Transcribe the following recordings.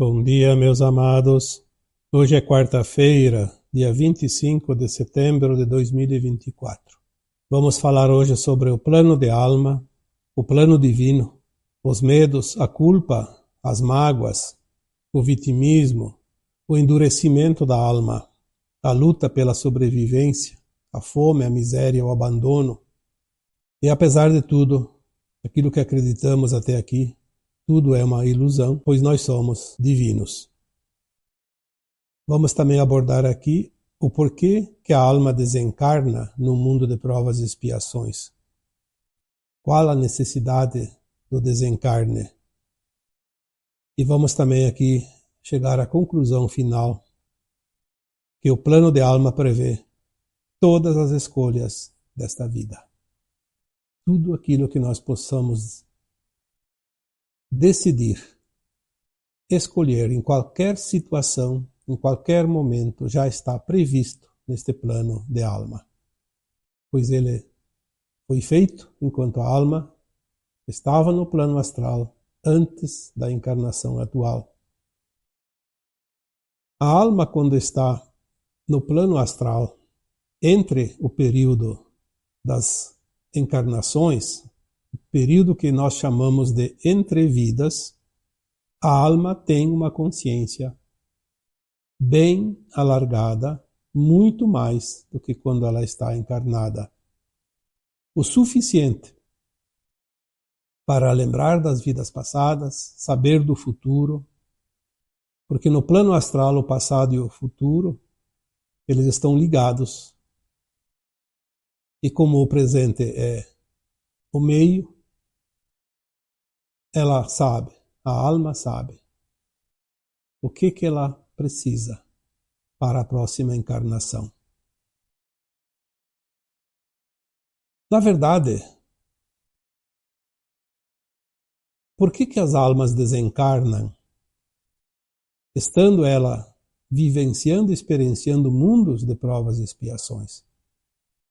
Bom dia, meus amados. Hoje é quarta-feira, dia 25 de setembro de 2024. Vamos falar hoje sobre o plano de alma, o plano divino, os medos, a culpa, as mágoas, o vitimismo, o endurecimento da alma, a luta pela sobrevivência, a fome, a miséria, o abandono. E apesar de tudo, aquilo que acreditamos até aqui, tudo é uma ilusão, pois nós somos divinos. Vamos também abordar aqui o porquê que a alma desencarna no mundo de provas e expiações. Qual a necessidade do desencarne? E vamos também aqui chegar à conclusão final que o plano de alma prevê todas as escolhas desta vida. Tudo aquilo que nós possamos decidir, escolher em qualquer situação, em qualquer momento, já está previsto neste plano de alma. Pois ele foi feito enquanto a alma estava no plano astral antes da encarnação atual. A alma, quando está no plano astral, entre o período das encarnações, o período que nós chamamos de entrevidas, a alma tem uma consciência bem alargada, muito mais do que quando ela está encarnada. O suficiente para lembrar das vidas passadas, saber do futuro, porque no plano astral o passado e o futuro, eles estão ligados. E como o presente é o meio, ela sabe, a alma sabe, o que ela precisa para a próxima encarnação. Na verdade, por que as almas desencarnam, estando ela vivenciando e experienciando mundos de provas e expiações?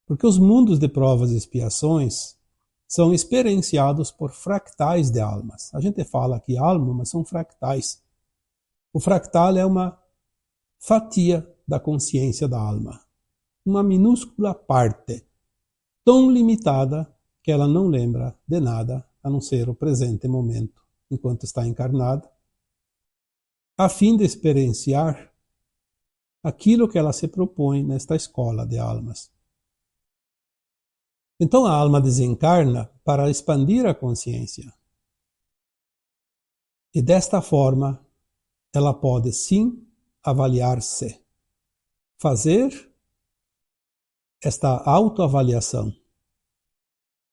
Porque os mundos de provas e expiações são experienciados por fractais de almas. A gente fala aqui alma, mas são fractais. O fractal é uma fatia da consciência da alma, uma minúscula parte, tão limitada que ela não lembra de nada a não ser o presente momento, enquanto está encarnada, a fim de experienciar aquilo que ela se propõe nesta escola de almas. Então a alma desencarna para expandir a consciência. E desta forma, ela pode sim avaliar-se, fazer esta autoavaliação,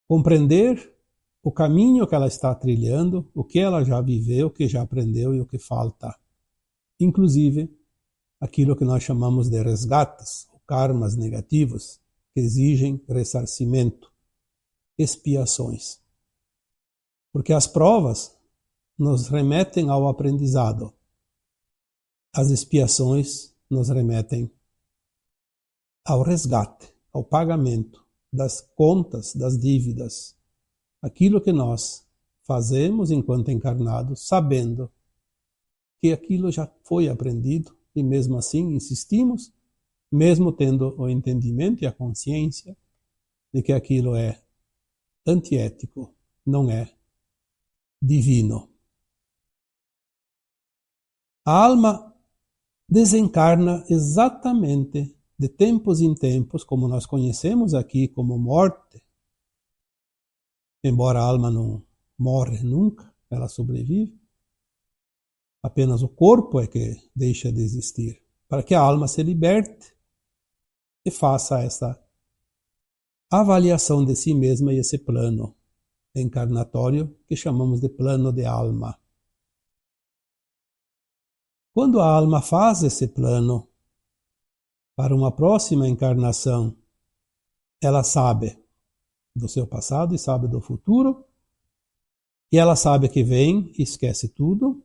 compreender o caminho que ela está trilhando, o que ela já viveu, o que já aprendeu e o que falta. Inclusive, aquilo que nós chamamos de resgates, ou karmas negativos, que exigem ressarcimento, expiações. Porque as provas nos remetem ao aprendizado. As expiações nos remetem ao resgate, ao pagamento das contas, das dívidas. Aquilo que nós fazemos enquanto encarnados, sabendo que aquilo já foi aprendido e mesmo assim insistimos, mesmo tendo o entendimento e a consciência de que aquilo é antiético, não é divino. A alma desencarna exatamente de tempos em tempos, como nós conhecemos aqui como morte. Embora a alma não morre nunca, ela sobrevive. Apenas o corpo é que deixa de existir, para que a alma se liberte e faça essa avaliação de si mesma e esse plano encarnatório que chamamos de plano de alma. Quando a alma faz esse plano para uma próxima encarnação, ela sabe do seu passado e sabe do futuro, e ela sabe que vem e esquece tudo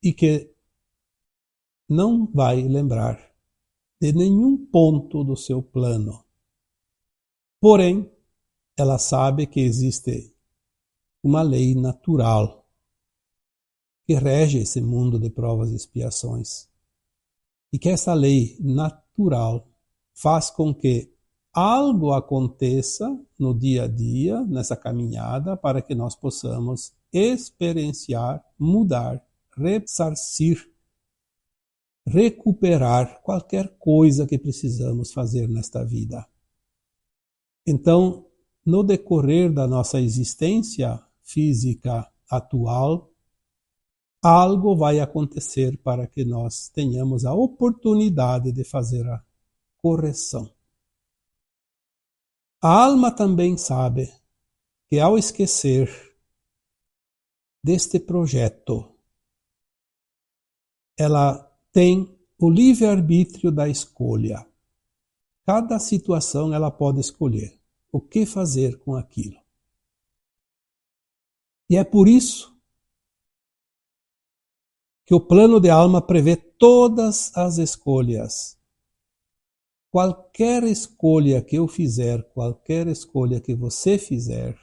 e que não vai lembrar de nenhum ponto do seu plano. Porém, ela sabe que existe uma lei natural que rege esse mundo de provas e expiações. E que essa lei natural faz com que algo aconteça no dia a dia, nessa caminhada, para que nós possamos experienciar, mudar, ressarcir, recuperar qualquer coisa que precisamos fazer nesta vida. Então, no decorrer da nossa existência física atual, algo vai acontecer para que nós tenhamos a oportunidade de fazer a correção. A alma também sabe que ao esquecer deste projeto, ela tem o livre-arbítrio da escolha. Cada situação ela pode escolher o que fazer com aquilo. E é por isso que o plano de alma prevê todas as escolhas. Qualquer escolha que eu fizer, qualquer escolha que você fizer,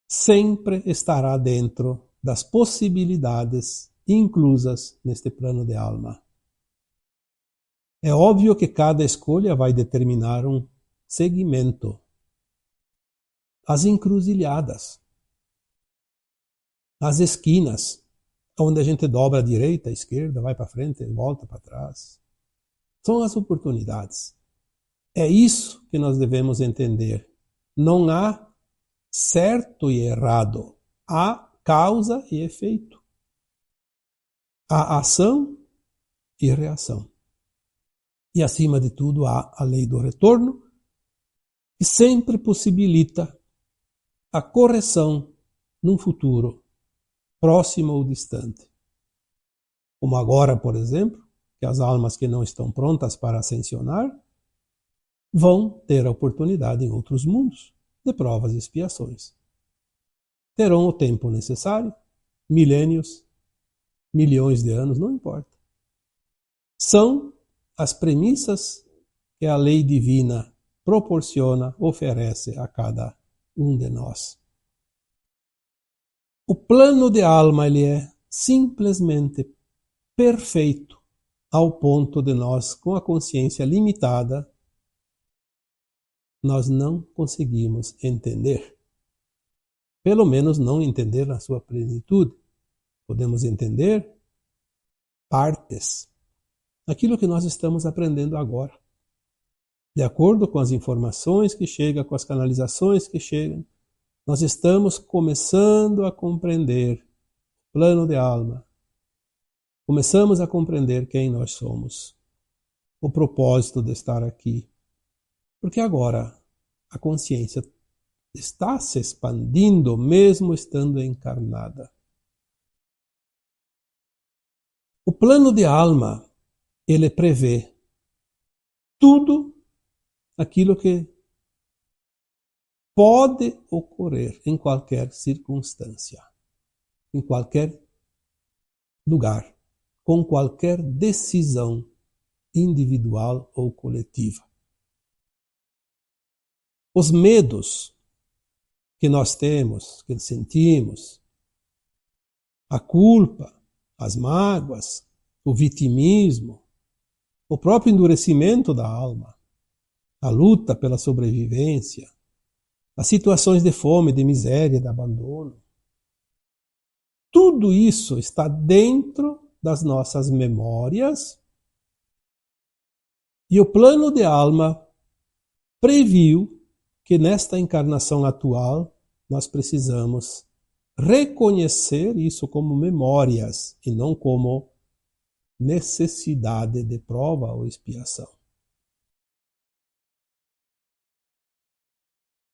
sempre estará dentro das possibilidades inclusas neste plano de alma. É óbvio que cada escolha vai determinar um segmento. As encruzilhadas, as esquinas, onde a gente dobra à direita, à esquerda, vai para frente, volta para trás. São as oportunidades. É isso que nós devemos entender. Não há certo e errado. Há causa e efeito. Há ação e reação. E, acima de tudo, há a lei do retorno, que sempre possibilita a correção num futuro próximo ou distante. Como agora, por exemplo, que as almas que não estão prontas para ascensionar vão ter a oportunidade em outros mundos de provas e expiações. Terão o tempo necessário, milênios, milhões de anos, não importa. São as premissas que a lei divina proporciona, oferece a cada um de nós. O plano de alma ele é simplesmente perfeito ao ponto de nós, com a consciência limitada, nós não conseguimos entender. Pelo menos não entender na sua plenitude. Podemos entender partes. Aquilo que nós estamos aprendendo agora. De acordo com as informações que chegam, com as canalizações que chegam, nós estamos começando a compreender o plano de alma. Começamos a compreender quem nós somos. O propósito de estar aqui. Porque agora a consciência está se expandindo mesmo estando encarnada. O plano de alma, ele prevê tudo aquilo que pode ocorrer em qualquer circunstância, em qualquer lugar, com qualquer decisão individual ou coletiva. Os medos que nós temos, que sentimos, a culpa, as mágoas, o vitimismo, o próprio endurecimento da alma, a luta pela sobrevivência, as situações de fome, de miséria, de abandono. Tudo isso está dentro das nossas memórias e o plano de alma previu que nesta encarnação atual nós precisamos reconhecer isso como memórias e não como necessidade de prova ou expiação.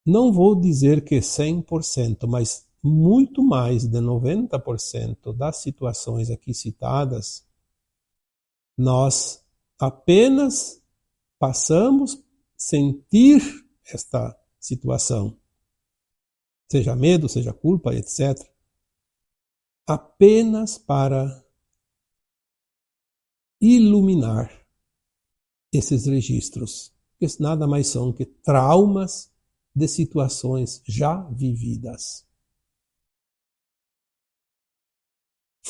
Não vou dizer que 100%, mas muito mais de 90% das situações aqui citadas, nós apenas passamos a sentir esta situação, seja medo, seja culpa, etc., apenas para iluminar esses registros, que nada mais são que traumas de situações já vividas.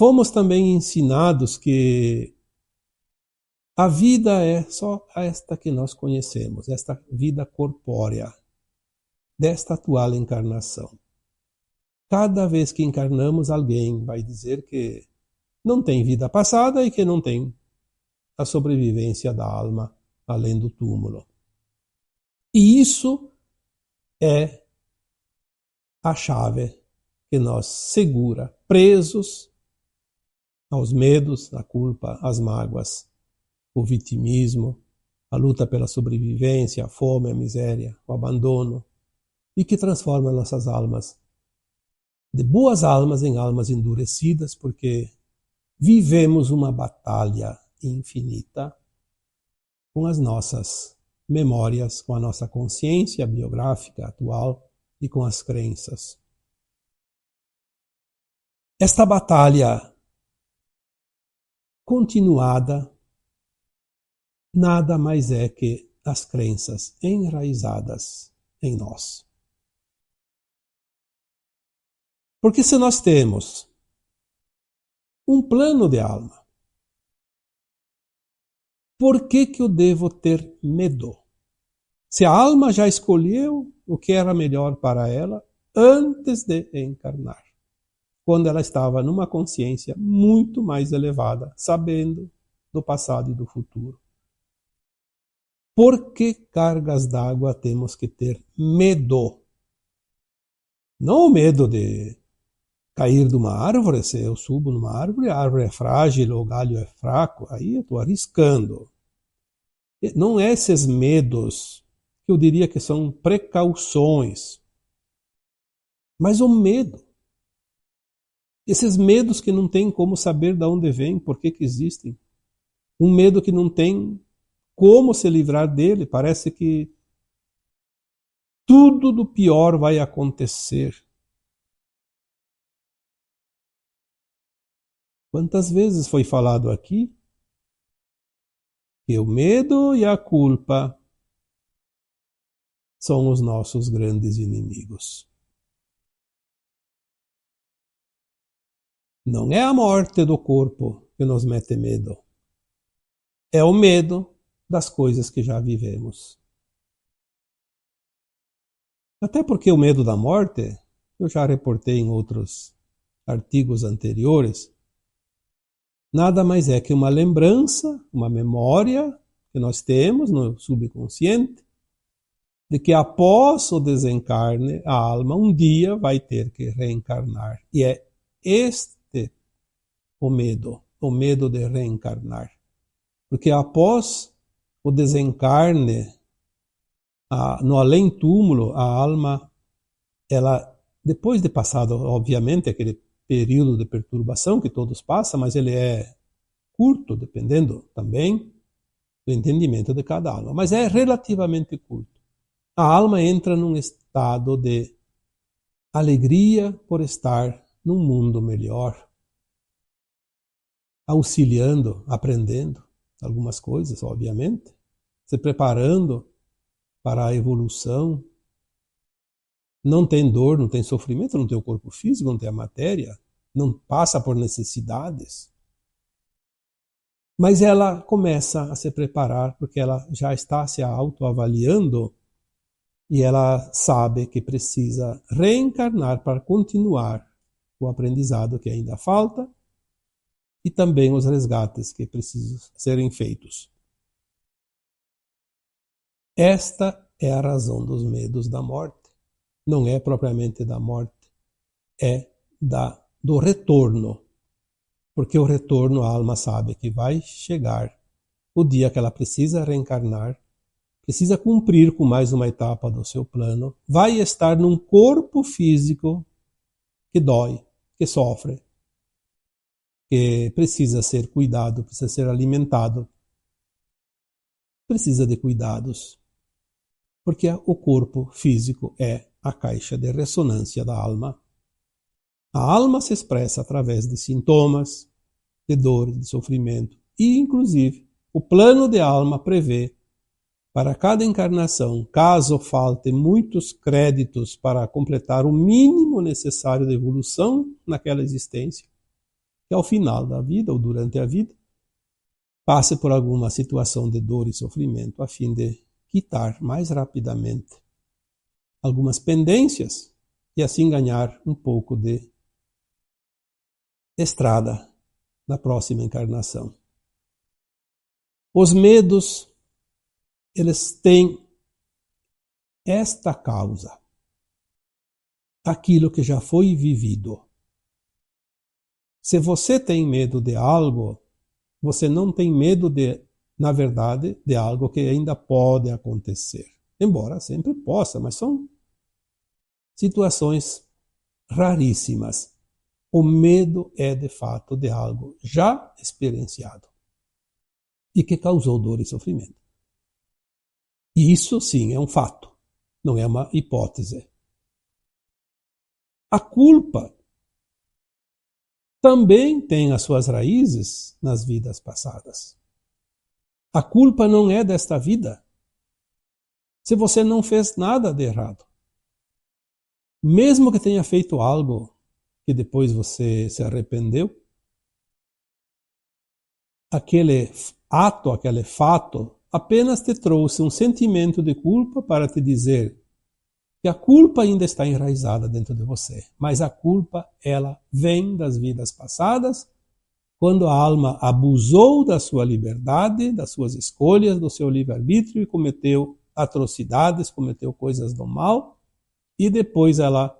Fomos também ensinados que a vida é só esta que nós conhecemos, esta vida corpórea, desta atual encarnação. Cada vez que encarnamos, alguém vai dizer que não tem vida passada e que não tem a sobrevivência da alma além do túmulo. E isso é a chave que nos segura, presos aos medos, à culpa, às mágoas, o vitimismo, a luta pela sobrevivência, a fome, a miséria, o abandono, e que transforma nossas almas de boas almas em almas endurecidas, porque vivemos uma batalha infinita com as nossas memórias, com a nossa consciência biográfica atual e com as crenças. Esta batalha continuada nada mais é que as crenças enraizadas em nós. Porque se nós temos um plano de alma, por que eu devo ter medo? Se a alma já escolheu o que era melhor para ela antes de encarnar, quando ela estava numa consciência muito mais elevada, sabendo do passado e do futuro. Por que cargas d'água temos que ter medo? Não o medo de cair de uma árvore, se eu subo numa árvore, a árvore é frágil, o galho é fraco, aí eu estou arriscando. Não é esses medos, que eu diria que são precauções, mas o medo. Esses medos que não tem como saber de onde vêm, por que existem. Um medo que não tem como se livrar dele, parece que tudo do pior vai acontecer. Quantas vezes foi falado aqui que o medo e a culpa são os nossos grandes inimigos. Não é a morte do corpo que nos mete medo. É o medo das coisas que já vivemos. Até porque o medo da morte, eu já reportei em outros artigos anteriores, nada mais é que uma lembrança, uma memória que nós temos no subconsciente, de que após o desencarne, a alma um dia vai ter que reencarnar. E é este o medo de reencarnar. Porque após o desencarne, no além-túmulo, a alma, ela, depois de passado, obviamente, aquele período de perturbação que todos passam, mas ele é curto, dependendo também do entendimento de cada alma, mas é relativamente curto. A alma entra num estado de alegria por estar num mundo melhor, auxiliando, aprendendo algumas coisas, obviamente, se preparando para a evolução. Não tem dor, não tem sofrimento, não tem o corpo físico, não tem a matéria, não passa por necessidades. Mas ela começa a se preparar porque ela já está se autoavaliando e ela sabe que precisa reencarnar para continuar o aprendizado que ainda falta e também os resgates que precisam serem feitos. Esta é a razão dos medos da morte. Não é propriamente da morte, é do retorno. Porque o retorno, a alma sabe que vai chegar o dia que ela precisa reencarnar, precisa cumprir com mais uma etapa do seu plano, vai estar num corpo físico que dói, que sofre, que precisa ser cuidado, precisa ser alimentado, precisa de cuidados, porque o corpo físico é a caixa de ressonância da alma. A alma se expressa através de sintomas, de dor, de sofrimento, e inclusive o plano de alma prevê para cada encarnação, caso falte muitos créditos para completar o mínimo necessário de evolução naquela existência, que ao final da vida ou durante a vida passe por alguma situação de dor e sofrimento a fim de quitar mais rapidamente algumas pendências e assim ganhar um pouco de estrada na próxima encarnação. Os medos, eles têm esta causa, aquilo que já foi vivido. Se você tem medo de algo, você não tem medo na verdade, de algo que ainda pode acontecer. Embora sempre possa, mas são situações raríssimas. O medo é, de fato, de algo já experienciado e que causou dor e sofrimento. E isso, sim, é um fato, não é uma hipótese. A culpa também tem as suas raízes nas vidas passadas. A culpa não é desta vida. Se você não fez nada de errado, mesmo que tenha feito algo que depois você se arrependeu, aquele ato, aquele fato, apenas te trouxe um sentimento de culpa para te dizer que a culpa ainda está enraizada dentro de você. Mas a culpa, ela vem das vidas passadas, quando a alma abusou da sua liberdade, das suas escolhas, do seu livre-arbítrio e cometeu atrocidades, cometeu coisas do mal, e depois ela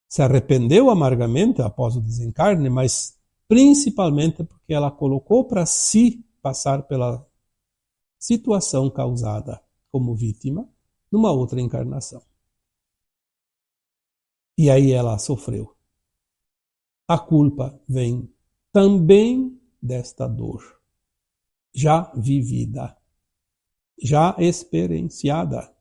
se arrependeu amargamente após o desencarne, mas principalmente porque ela colocou para si passar pela situação causada como vítima numa outra encarnação. E aí ela sofreu. A culpa vem também desta dor, já vivida, já experienciada.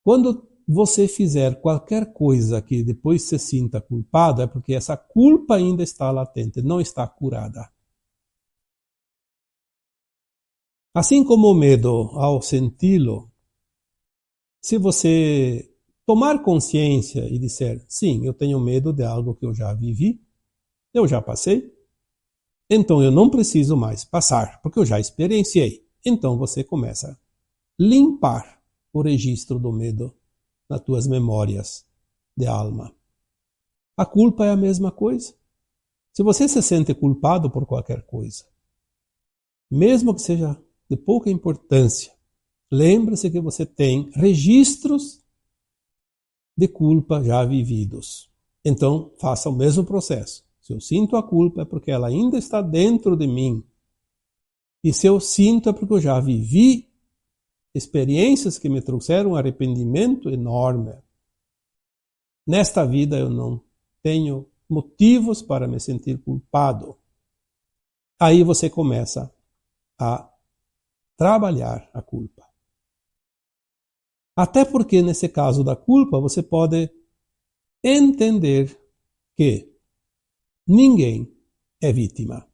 Quando você fizer qualquer coisa que depois se sinta culpado, é porque essa culpa ainda está latente, não está curada. Assim como o medo, ao senti-lo, se você tomar consciência e disser, sim, eu tenho medo de algo que eu já vivi, eu já passei, então eu não preciso mais passar, porque eu já experienciei. Então você começa a limpar o registro do medo nas tuas memórias de alma. A culpa é a mesma coisa. Se você se sente culpado por qualquer coisa, mesmo que seja de pouca importância, lembre-se que você tem registros de culpa já vividos. Então, faça o mesmo processo. Se eu sinto a culpa é porque ela ainda está dentro de mim. E se eu sinto é porque eu já vivi experiências que me trouxeram um arrependimento enorme. Nesta vida eu não tenho motivos para me sentir culpado. Aí você começa a trabalhar a culpa. Até porque, nesse caso da culpa, você pode entender que ninguém é vítima.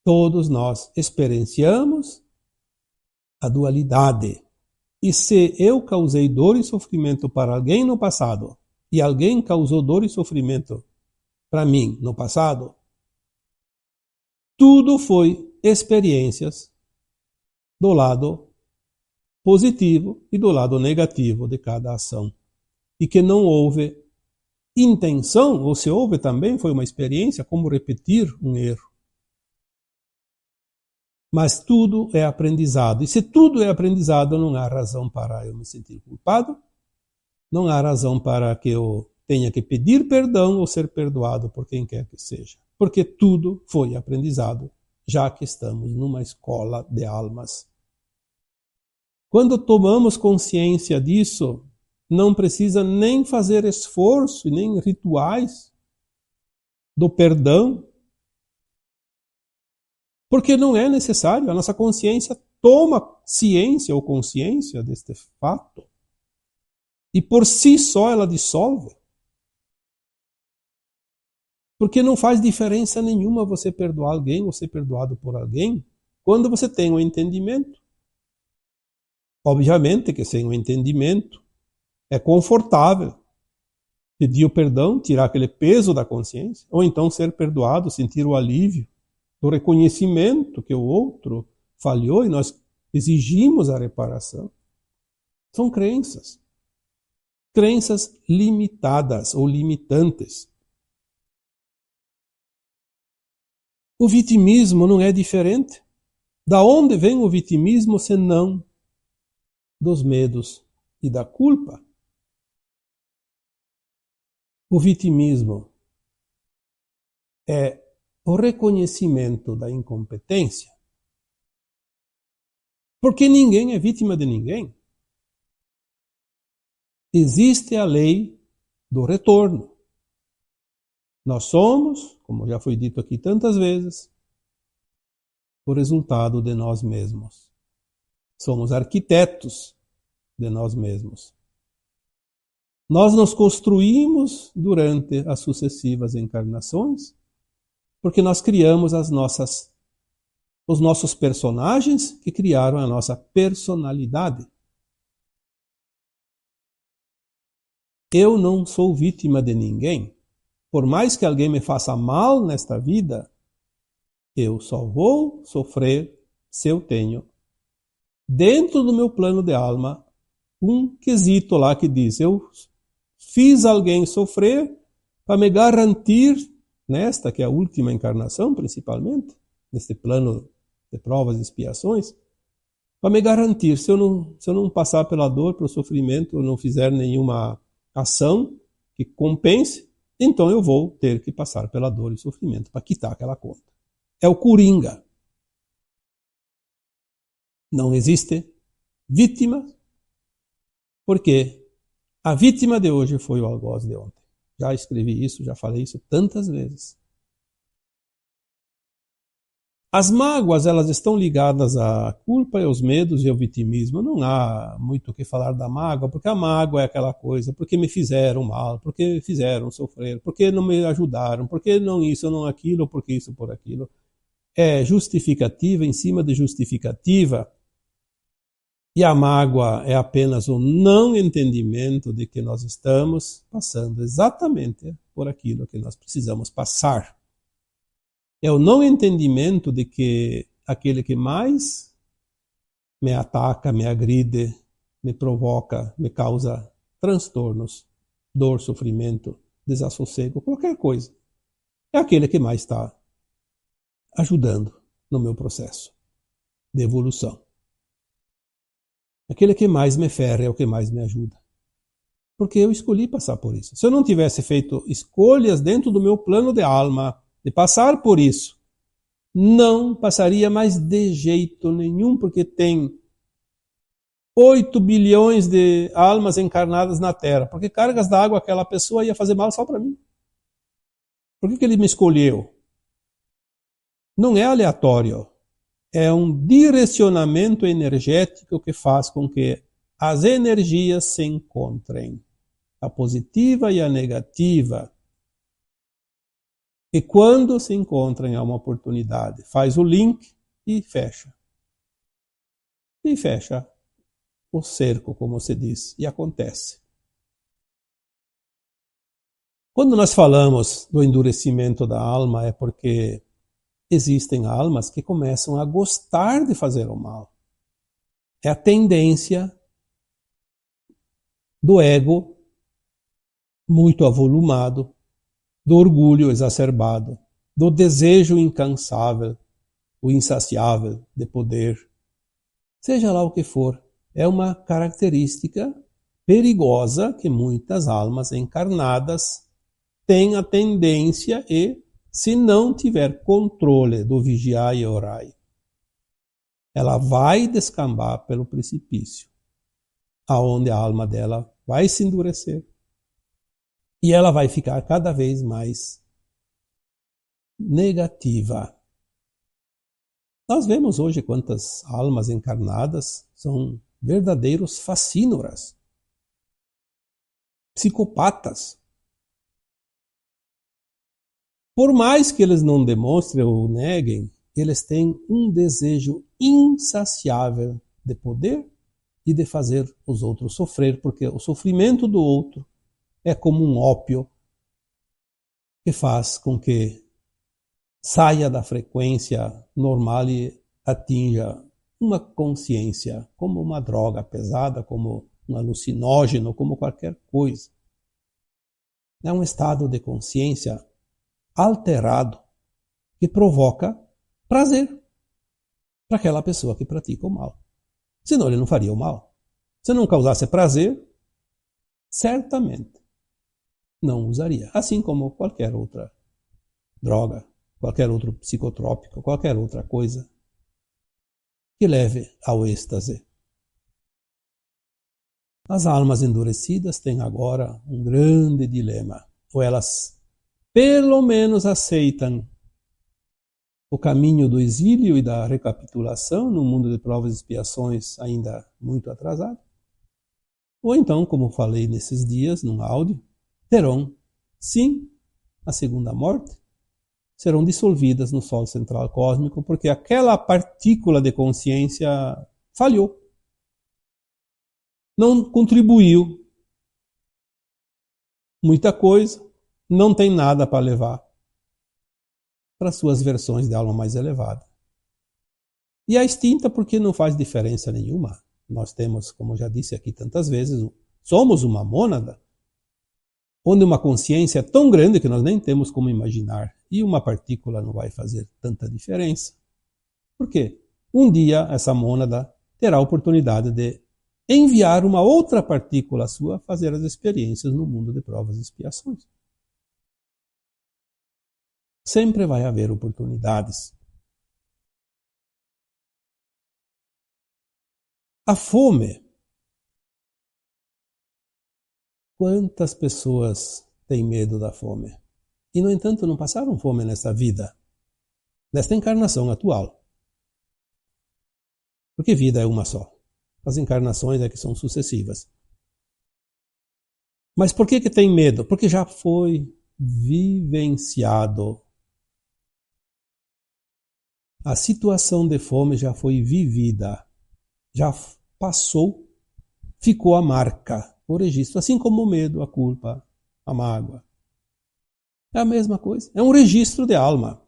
Todos nós experienciamos a dualidade. E se eu causei dor e sofrimento para alguém no passado, e alguém causou dor e sofrimento para mim no passado, tudo foi experiências do lado positivo e do lado negativo de cada ação. E que não houve intenção, ou se houve também, foi uma experiência, como repetir um erro. Mas tudo é aprendizado. E se tudo é aprendizado, não há razão para eu me sentir culpado, não há razão para que eu tenha que pedir perdão ou ser perdoado por quem quer que seja. Porque tudo foi aprendizado, já que estamos numa escola de almas. Quando tomamos consciência disso, não precisa nem fazer esforço, nem rituais do perdão, porque não é necessário. A nossa consciência toma ciência ou consciência deste fato e por si só ela dissolve. Porque não faz diferença nenhuma você perdoar alguém ou ser perdoado por alguém quando você tem um entendimento. Obviamente que sem o entendimento é confortável pedir o perdão, tirar aquele peso da consciência, ou então ser perdoado, sentir o alívio do reconhecimento que o outro falhou e nós exigimos a reparação. São crenças. Crenças limitadas ou limitantes. O vitimismo não é diferente. Da onde vem o vitimismo senão dos medos e da culpa? O vitimismo é o reconhecimento da incompetência. Porque ninguém é vítima de ninguém. Existe a lei do retorno. Nós somos, como já foi dito aqui tantas vezes, o resultado de nós mesmos. Somos arquitetos de nós mesmos. Nós nos construímos durante as sucessivas encarnações, porque nós criamos os nossos personagens que criaram a nossa personalidade. Eu não sou vítima de ninguém. Por mais que alguém me faça mal nesta vida, eu só vou sofrer se eu tenho, dentro do meu plano de alma, um quesito lá que diz: eu fiz alguém sofrer para me garantir, nesta que é a última encarnação principalmente, neste plano de provas e expiações, para me garantir, se eu não passar pela dor, pelo sofrimento, eu não fizer nenhuma ação que compense, então eu vou ter que passar pela dor e sofrimento para quitar aquela conta. É o coringa. Não existe vítima, porque a vítima de hoje foi o algoz de ontem. Já escrevi isso, já falei isso tantas vezes. As mágoas, elas estão ligadas à culpa e aos medos e ao vitimismo. Não há muito o que falar da mágoa, porque a mágoa é aquela coisa, porque me fizeram mal, porque me fizeram sofrer, porque não me ajudaram, porque não isso, não aquilo, porque isso, por aquilo. É justificativa em cima de justificativa. E a mágoa é apenas o não entendimento de que nós estamos passando exatamente por aquilo que nós precisamos passar. É o não entendimento de que aquele que mais me ataca, me agride, me provoca, me causa transtornos, dor, sofrimento, desassossego, qualquer coisa, é aquele que mais está ajudando no meu processo de evolução. Aquele que mais me ferra é o que mais me ajuda. Porque eu escolhi passar por isso. Se eu não tivesse feito escolhas dentro do meu plano de alma, de passar por isso, não passaria mais de jeito nenhum, porque tem 8 bilhões de almas encarnadas na Terra. Porque cargas d'água aquela pessoa ia fazer mal só para mim. Por que ele me escolheu? Não é aleatório. É um direcionamento energético que faz com que as energias se encontrem. A positiva e a negativa. E quando se encontram há uma oportunidade, faz o link e fecha. E fecha o cerco, como se diz, e acontece. Quando nós falamos do endurecimento da alma, é porque existem almas que começam a gostar de fazer o mal. É a tendência do ego muito avolumado, do orgulho exacerbado, do desejo incansável, o insaciável de poder. Seja lá o que for, é uma característica perigosa que muitas almas encarnadas têm a tendência e, se não tiver controle do vigiai e orai, ela vai descambar pelo precipício, aonde a alma dela vai se endurecer e ela vai ficar cada vez mais negativa. Nós vemos hoje quantas almas encarnadas são verdadeiros facínoras, psicopatas. Por mais que eles não demonstrem ou neguem, eles têm um desejo insaciável de poder e de fazer os outros sofrer, porque o sofrimento do outro é como um ópio que faz com que saia da frequência normal e atinja uma consciência, como uma droga pesada, como um alucinógeno, como qualquer coisa. É um estado de consciência alterado que provoca prazer para aquela pessoa que pratica o mal. Senão ele não faria o mal. Se não causasse prazer, certamente não usaria. Assim como qualquer outra droga, qualquer outro psicotrópico, qualquer outra coisa que leve ao êxtase. As almas endurecidas têm agora um grande dilema. Ou elas pelo menos aceitam o caminho do exílio e da recapitulação no mundo de provas e expiações ainda muito atrasado. Ou então, como falei nesses dias, num áudio, terão, sim, a segunda morte, serão dissolvidas no Sol central cósmico, porque aquela partícula de consciência falhou. Não contribuiu muita coisa, não tem nada para levar para suas versões de alma mais elevada. E a extinta porque não faz diferença nenhuma. Nós temos, como já disse aqui tantas vezes, somos uma mônada, onde uma consciência é tão grande que nós nem temos como imaginar. E uma partícula não vai fazer tanta diferença. Por quê? Um dia essa mônada terá a oportunidade de enviar uma outra partícula sua a fazer as experiências no mundo de provas e expiações. Sempre vai haver oportunidades. A fome. Quantas pessoas têm medo da fome? E, no entanto, não passaram fome nesta vida, nesta encarnação atual. Porque vida é uma só. As encarnações é que são sucessivas. Mas por que tem medo? Porque já foi vivenciado. A situação de fome já foi vivida. Já passou, ficou a marca, o registro. Assim como o medo, a culpa, a mágoa. É a mesma coisa. É um registro de alma.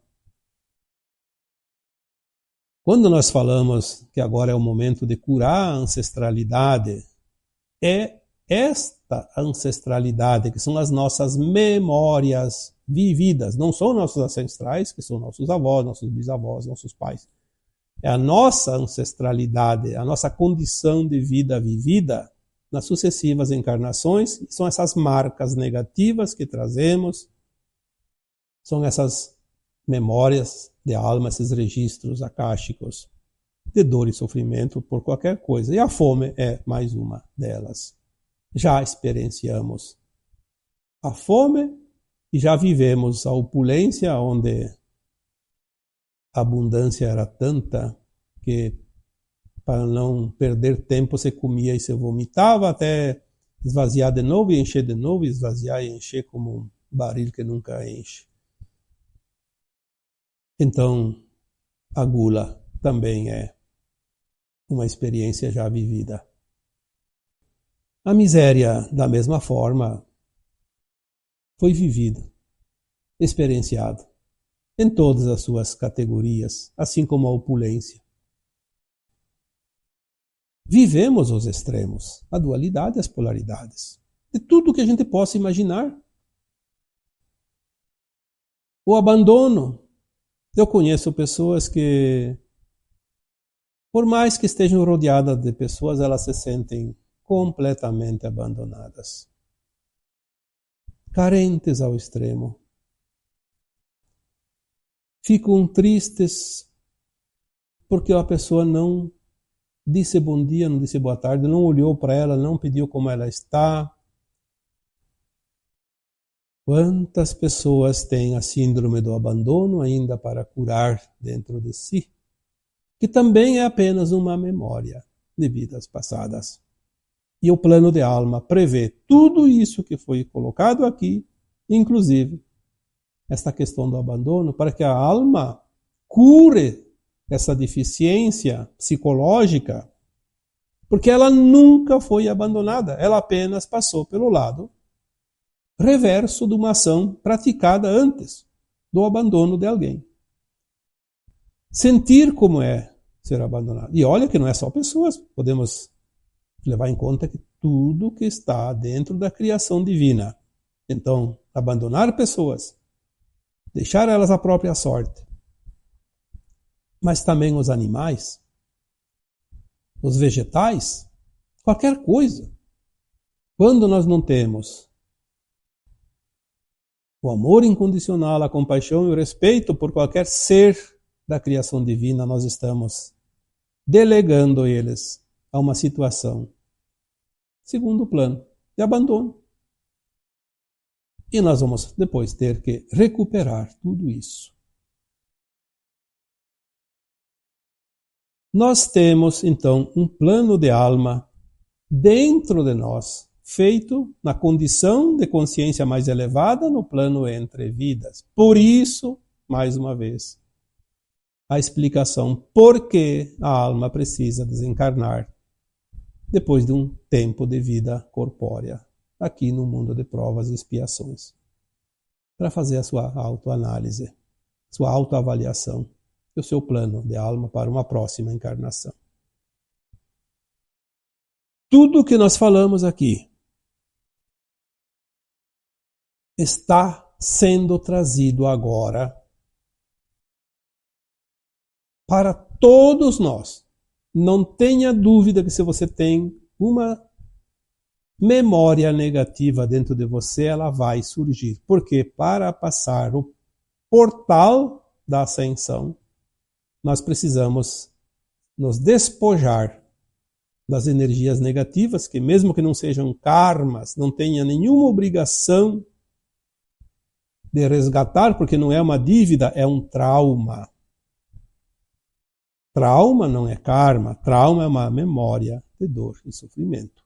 Quando nós falamos que agora é o momento de curar a ancestralidade, é esta ancestralidade que são as nossas memórias vividas. Não são nossos ancestrais, que são nossos avós, nossos bisavós, nossos pais. É a nossa ancestralidade, a nossa condição de vida vivida nas sucessivas encarnações. São essas marcas negativas que trazemos, são essas memórias de alma, esses registros akáshicos de dor e sofrimento por qualquer coisa. E a fome é mais uma delas. Já experienciamos a fome e já vivemos a opulência, onde a abundância era tanta que, para não perder tempo, você comia e você vomitava até esvaziar de novo e encher de novo, esvaziar e encher como um barril que nunca enche. Então, a gula também é uma experiência já vivida. A miséria, da mesma forma, foi vivida, experienciada, em todas as suas categorias, assim como a opulência. Vivemos os extremos, a dualidade e as polaridades, de tudo que a gente possa imaginar. O abandono. Eu conheço pessoas que, por mais que estejam rodeadas de pessoas, elas se sentem completamente abandonadas, carentes ao extremo. Ficam tristes porque a pessoa não disse bom dia, não disse boa tarde, não olhou para ela, não pediu como ela está. Quantas pessoas têm a síndrome do abandono ainda para curar dentro de si, que também é apenas uma memória de vidas passadas. E o plano de alma prevê tudo isso que foi colocado aqui, inclusive esta questão do abandono, para que a alma cure essa deficiência psicológica, porque ela nunca foi abandonada, ela apenas passou pelo lado reverso de uma ação praticada antes do abandono de alguém. Sentir como é ser abandonado. E olha que não é só pessoas, podemos levar em conta que tudo que está dentro da criação divina. Então, abandonar pessoas, deixar elas à própria sorte, mas também os animais, os vegetais, qualquer coisa. Quando nós não temos o amor incondicional, a compaixão e o respeito por qualquer ser da criação divina, nós estamos delegando eles a uma situação, segundo plano, de abandono. E nós vamos depois ter que recuperar tudo isso. Nós temos, então, um plano de alma dentro de nós, feito na condição de consciência mais elevada no plano entre vidas. Por isso, mais uma vez, a explicação por que a alma precisa desencarnar depois de um tempo de vida corpórea, aqui no mundo de provas e expiações, para fazer a sua autoanálise, sua autoavaliação e o seu plano de alma para uma próxima encarnação. Tudo o que nós falamos aqui está sendo trazido agora para todos nós. Não tenha dúvida que se você tem uma memória negativa dentro de você, ela vai surgir. Porque para passar o portal da ascensão, nós precisamos nos despojar das energias negativas, que mesmo que não sejam karmas, não tenha nenhuma obrigação de resgatar, porque não é uma dívida, é um trauma. Trauma não é karma, trauma é uma memória de dor e sofrimento.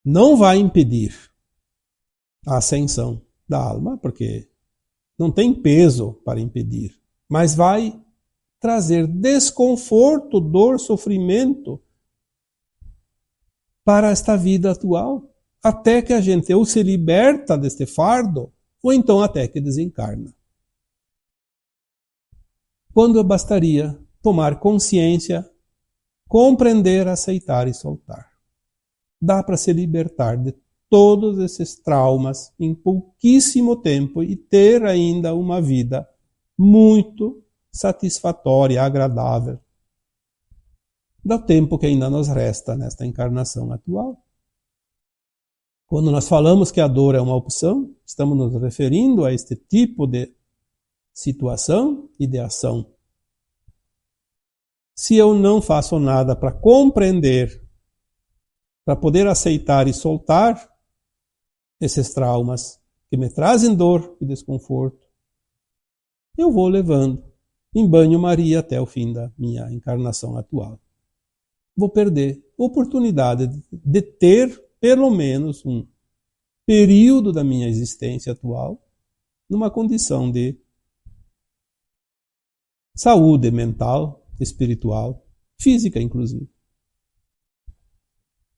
Não vai impedir a ascensão da alma, porque não tem peso para impedir, mas vai trazer desconforto, dor, sofrimento para esta vida atual, até que a gente ou se liberta deste fardo, ou então até que desencarna. Quando bastaria tomar consciência, compreender, aceitar e soltar. Dá para se libertar de todos esses traumas em pouquíssimo tempo e ter ainda uma vida muito satisfatória, agradável, do tempo que ainda nos resta nesta encarnação atual. Quando nós falamos que a dor é uma opção, estamos nos referindo a este tipo de situação e de ação. Se eu não faço nada para compreender, para poder aceitar e soltar esses traumas que me trazem dor e desconforto, eu vou levando em banho-maria até o fim da minha encarnação atual. Vou perder a oportunidade de ter pelo menos um período da minha existência atual numa condição de saúde mental, espiritual, física inclusive.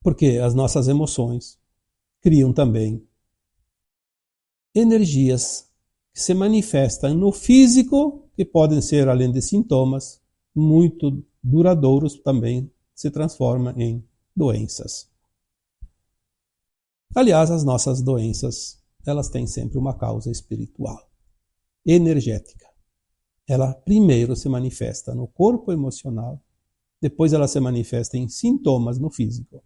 Porque as nossas emoções criam também energias que se manifestam no físico, que podem ser, além de sintomas, muito duradouros, também se transformam em doenças. Aliás, as nossas doenças, elas têm sempre uma causa espiritual, energética. Ela primeiro se manifesta no corpo emocional, depois ela se manifesta em sintomas no físico.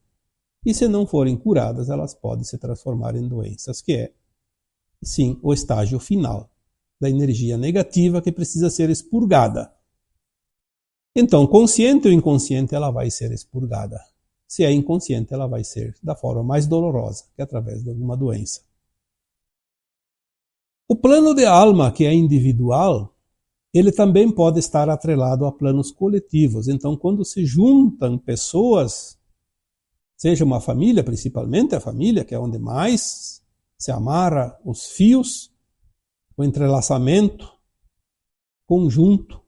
E se não forem curadas, elas podem se transformar em doenças, que é, sim, o estágio final da energia negativa que precisa ser expurgada. Então, consciente ou inconsciente, ela vai ser expurgada. Se é inconsciente, ela vai ser da forma mais dolorosa, que é através de uma doença. O plano de alma, que é individual, ele também pode estar atrelado a planos coletivos. Então, quando se juntam pessoas, seja uma família, principalmente a família, que é onde mais se amarra os fios, o entrelaçamento conjunto,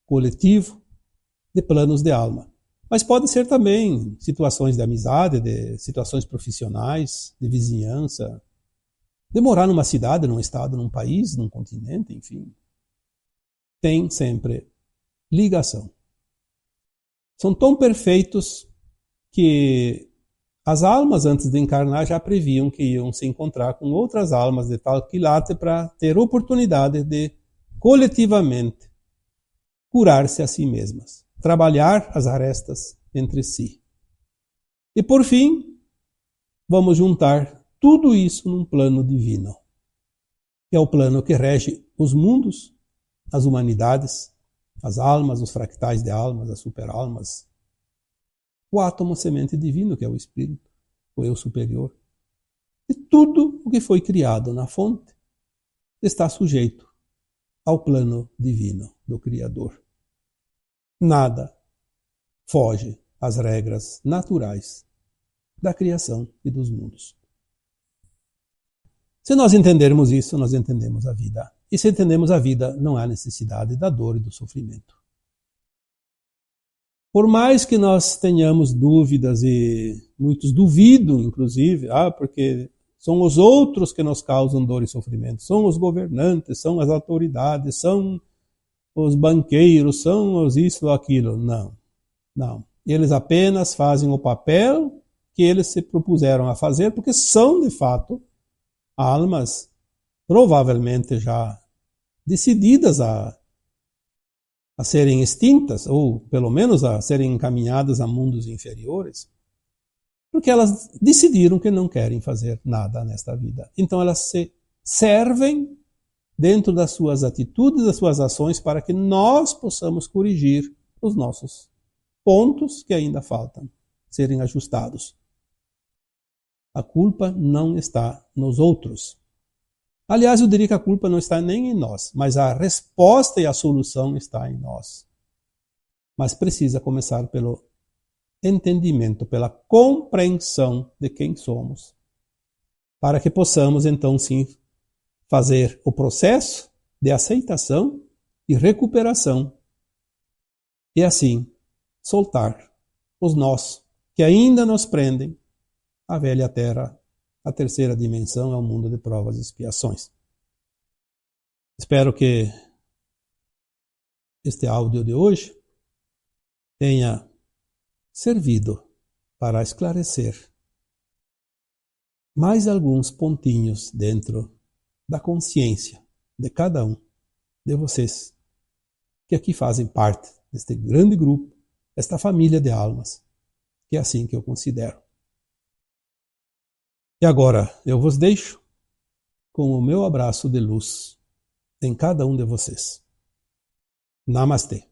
coletivo, de planos de alma. Mas pode ser também situações de amizade, de situações profissionais, de vizinhança, de morar numa cidade, num estado, num país, num continente, enfim. Tem sempre ligação. São tão perfeitos que as almas, antes de encarnar, já previam que iam se encontrar com outras almas de tal quilate para ter oportunidade de, coletivamente, curar-se a si mesmas, trabalhar as arestas entre si. E, por fim, vamos juntar tudo isso num plano divino, que é o plano que rege os mundos, as humanidades, as almas, os fractais de almas, as superalmas, o átomo semente divino, que é o Espírito, o Eu superior. E tudo o que foi criado na fonte está sujeito ao plano divino do Criador. Nada foge às regras naturais da criação e dos mundos. Se nós entendermos isso, nós entendemos a vida. E se entendemos a vida, não há necessidade da dor e do sofrimento. Por mais que nós tenhamos dúvidas, e muitos duvidam, inclusive, porque são os outros que nos causam dor e sofrimento, são os governantes, são as autoridades, são os banqueiros, são os isso ou aquilo. Não, não. Eles apenas fazem o papel que eles se propuseram a fazer, porque são, de fato, almas provavelmente já decididas a serem extintas, ou pelo menos a serem encaminhadas a mundos inferiores, porque elas decidiram que não querem fazer nada nesta vida. Então elas se servem dentro das suas atitudes, das suas ações, para que nós possamos corrigir os nossos pontos que ainda faltam serem ajustados. A culpa não está nos outros. Aliás, eu diria que a culpa não está nem em nós, mas a resposta e a solução está em nós. Mas precisa começar pelo entendimento, pela compreensão de quem somos, para que possamos então sim fazer o processo de aceitação e recuperação e assim soltar os nós que ainda nos prendem à velha terra. A terceira dimensão é o mundo de provas e expiações. Espero que este áudio de hoje tenha servido para esclarecer mais alguns pontinhos dentro da consciência de cada um de vocês que aqui fazem parte deste grande grupo, esta família de almas, que é assim que eu considero. E agora eu vos deixo com o meu abraço de luz em cada um de vocês. Namastê.